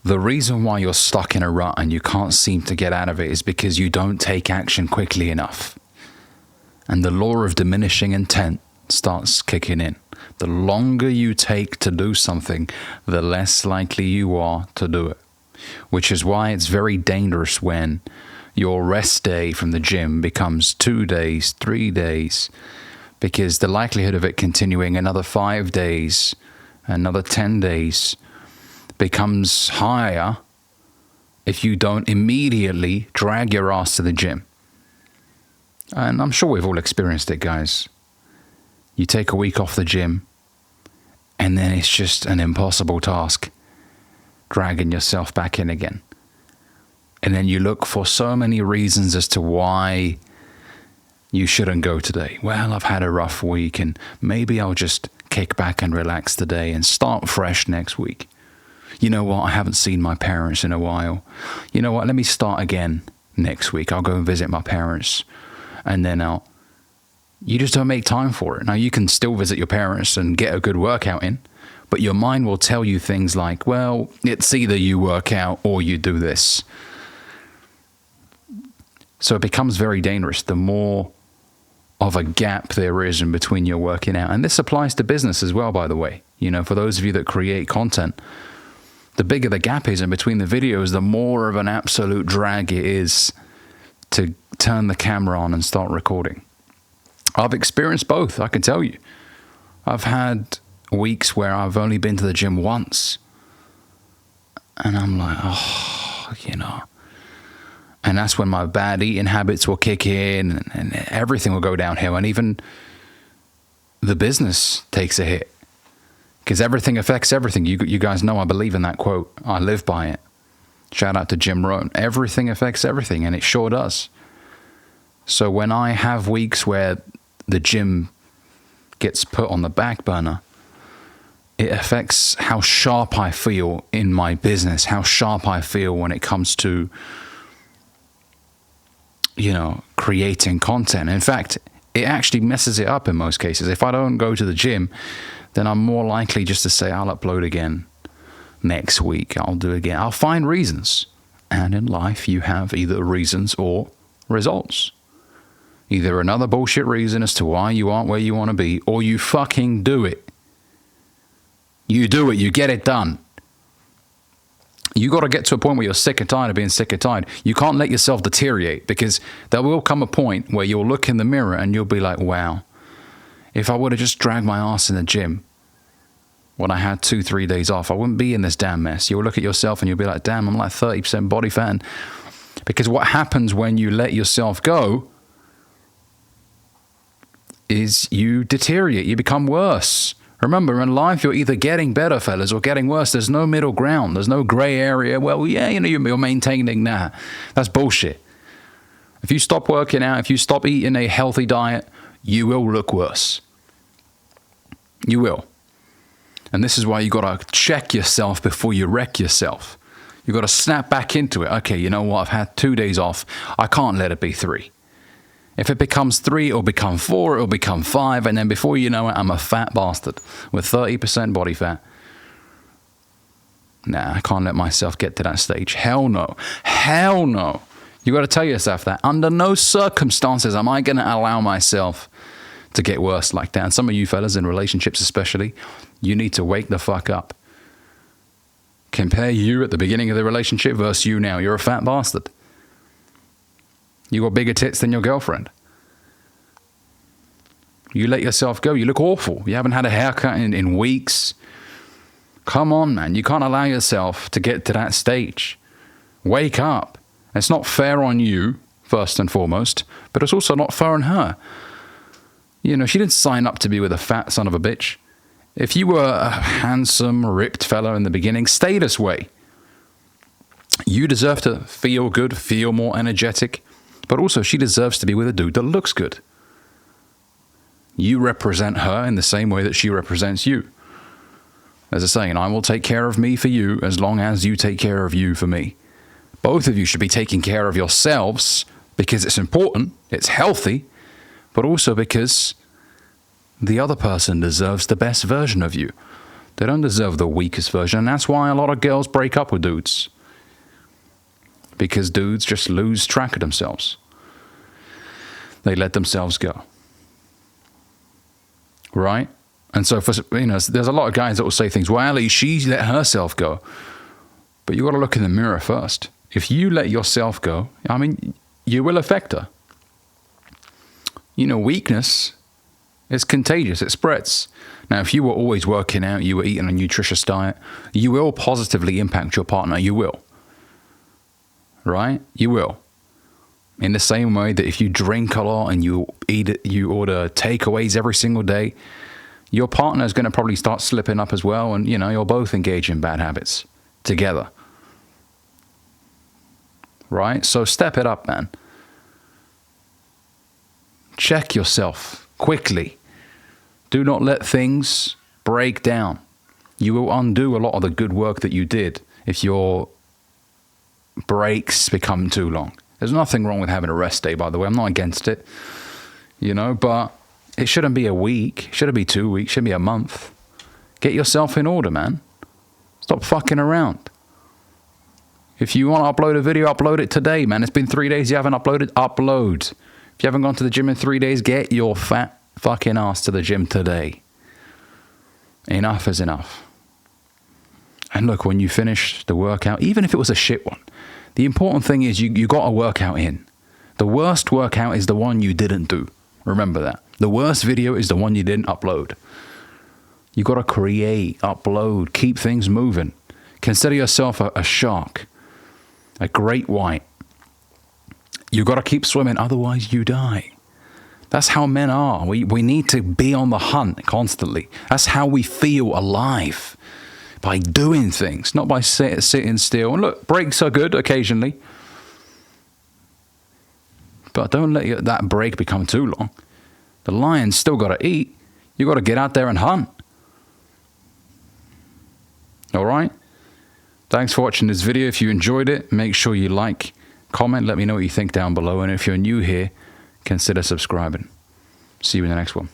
The reason why you're stuck in a rut and you can't seem to get out of it is because you don't take action quickly enough. And the law of diminishing intent starts kicking in. The longer you take to do something, the less likely you are to do it. Which is why it's very dangerous when your rest day from the gym becomes 2 days, 3 days, because the likelihood of it continuing another 5 days, another 10 days, becomes higher if you don't immediately drag your ass to the gym. And I'm sure we've all experienced it, guys. You take a week off the gym, and then it's just an impossible task dragging yourself back in again. And then you look for so many reasons as to why you shouldn't go today. Well, I've had a rough week, and maybe I'll just kick back and relax today and start fresh next week. You know what? I haven't seen my parents in a while. You know what? Let me start again next week. I'll go and visit my parents, and then you just don't make time for it. Now, you can still visit your parents and get a good workout in, but your mind will tell you things like, well, it's either you work out or you do this. So it becomes very dangerous the more of a gap there is in between your working out. And this applies to business as well, by the way. You know, for those of you that create content, the bigger the gap is in between the videos, the more of an absolute drag it is to turn the camera on and start recording. I've experienced both, I can tell you. I've had weeks where I've only been to the gym once. And I'm like, you know. And that's when my bad eating habits will kick in and everything will go downhill. And even the business takes a hit. Because everything affects everything. You guys know I believe in that quote. I live by it. Shout out to Jim Rohn. Everything affects everything, and it sure does. So when I have weeks where the gym gets put on the back burner, it affects how sharp I feel in my business, how sharp I feel when it comes to, you know, creating content. In fact, it actually messes it up in most cases. If I don't go to the gym, then I'm more likely just to say, I'll upload again next week. I'll do it again. I'll find reasons. And in life, you have either reasons or results. Either another bullshit reason as to why you aren't where you want to be, or you fucking do it. You do it. You get it done. You got to get to a point where you're sick and tired of being sick and tired. You can't let yourself deteriorate, because there will come a point where you'll look in the mirror and you'll be like, wow, if I would have just dragged my ass in the gym when I had 2-3 days off, I wouldn't be in this damn mess. You'll look at yourself and you'll be like, damn, I'm like 30% body fat. Because what happens when you let yourself go is you deteriorate, you become worse. Remember, in life, you're either getting better, fellas, or getting worse. There's no middle ground. There's no gray area. Well, yeah, you know, you're maintaining that. That's bullshit. If you stop working out, if you stop eating a healthy diet, you will look worse. You will. And this is why you got to check yourself before you wreck yourself. You got to snap back into it. Okay, you know what? I've had 2 days off. I can't let it be 3. If it becomes 3, it'll become 4, it'll become 5, and then before you know it, I'm a fat bastard with 30% body fat. Nah, I can't let myself get to that stage. Hell no. Hell no. You got to tell yourself that. Under no circumstances am I going to allow myself to get worse like that. And some of you fellas in relationships especially, you need to wake the fuck up. Compare you at the beginning of the relationship versus you now. You're a fat bastard. You got bigger tits than your girlfriend. You let yourself go. You look awful. You haven't had a haircut in weeks. Come on, man. You can't allow yourself to get to that stage. Wake up. It's not fair on you, first and foremost, but it's also not fair on her. You know, she didn't sign up to be with a fat son of a bitch. If you were a handsome, ripped fella in the beginning, stay this way. You deserve to feel good, feel more energetic, but also she deserves to be with a dude that looks good. You represent her in the same way that she represents you. There's a saying, I will take care of me for you as long as you take care of you for me. Both of you should be taking care of yourselves because it's important, it's healthy, but also because the other person deserves the best version of you. They don't deserve the weakest version. And that's why a lot of girls break up with dudes. Because dudes just lose track of themselves. They let themselves go. Right? And so, there's a lot of guys that will say things, well, she let herself go. But you got to look in the mirror first. If you let yourself go, you will affect her. Weakness is contagious. It spreads. Now, if you were always working out, you were eating a nutritious diet, you will positively impact your partner. You will. Right? You will. In the same way that if you drink a lot and you order takeaways every single day, your partner is going to probably start slipping up as well. And, you'll both engage in bad habits together. Right? So step it up, man. Check yourself quickly. Do not let things break down. You will undo a lot of the good work that you did if your breaks become too long. There's nothing wrong with having a rest day, by the way. I'm not against it. But it shouldn't be a week. It shouldn't be 2 weeks. It shouldn't be a month. Get yourself in order, man. Stop fucking around. If you want to upload a video, upload it today, man. It's been 3 days you haven't uploaded. Upload. If you haven't gone to the gym in 3 days, get your fat fucking ass to the gym today. Enough is enough. And look, when you finish the workout, even if it was a shit one, the important thing is you got a workout in. The worst workout is the one you didn't do. Remember that. The worst video is the one you didn't upload. You got to create, upload, keep things moving. Consider yourself a shark, a great white. You got to keep swimming, otherwise you die. That's how men are. We need to be on the hunt constantly. That's how we feel alive. By doing things, not by sitting still. And look, breaks are good occasionally. But don't let that break become too long. The lion's still got to eat. You got to get out there and hunt. All right? Thanks for watching this video. If you enjoyed it, make sure you like, comment, let me know what you think down below. And if you're new here, consider subscribing. See you in the next one.